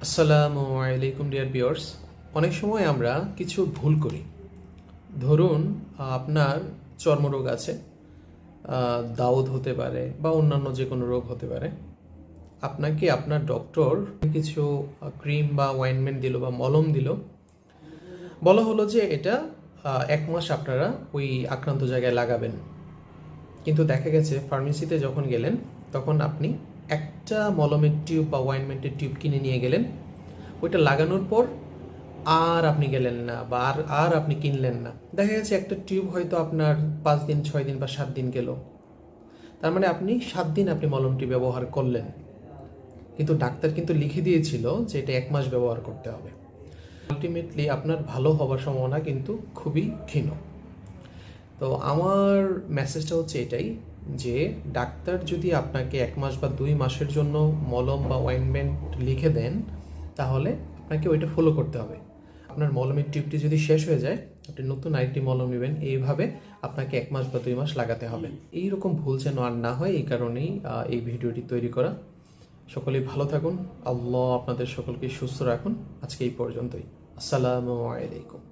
আসসালামু আলাইকুম dear viewers. অনেক সময় আমরা কিছু ভুল করি। ধরুন আপনার চর্মরোগ আছে, দাউদ হতে পারে বা অন্যান্য যে কোনো রোগ হতে পারে। আপনাকে আপনার ডক্টর কিছু ক্রিম বা অয়েনমেন্ট দিল বা মলম দিল, বলা হলো যে এটা 1 মাস আপনারা ওই আক্রান্ত জায়গায় লাগাবেন। কিন্তু দেখা গেছে ফার্মেসিতে যখন গেলেন তখন আপনি একটা মলমের টিউব বা অয়েনমেন্টের টিউব কিনে নিয়ে গেলেন। ওইটা লাগানোর পর আর আপনি গেলেন না বা আর আপনি কিনলেন না। দেখা গেছে একটা টিউব হয়তো আপনার 5 দিন, 6 দিন বা 7 দিন গেল। তার মানে আপনি 7 দিন আপনি মলমটি ব্যবহার করলেন, কিন্তু ডাক্তার কিন্তু লিখে দিয়েছিল যে এটা 1 মাস ব্যবহার করতে হবে। আলটিমেটলি আপনার ভালো হবার সম্ভাবনা কিন্তু খুবই ক্ষীণ। তো আমার মেসেজটা হচ্ছে এটাই যে ডাক্তার যদি আপনাকে 1 মাস বা 2 মাসের জন্য মলম বা অয়েনমেন্ট লিখে দেন, তাহলে আপনাকে ওইটা ফলো করতে হবে। আপনার মলমের টিউবটি যদি শেষ হয়ে যায়, আপনি নতুন আরেকটি মলম নেবেন। এইভাবে আপনাকে 1 মাস বা 2 মাস লাগাতে হবে। এইরকম ভুল যেন আর না হয়, এই কারণেই এই ভিডিওটি তৈরি করা। সকলেই ভালো থাকুন। আল্লাহ আপনাদের সকলকে সুস্থ রাখুন। আজকে এই পর্যন্তই। আসসালামু আলাইকুম।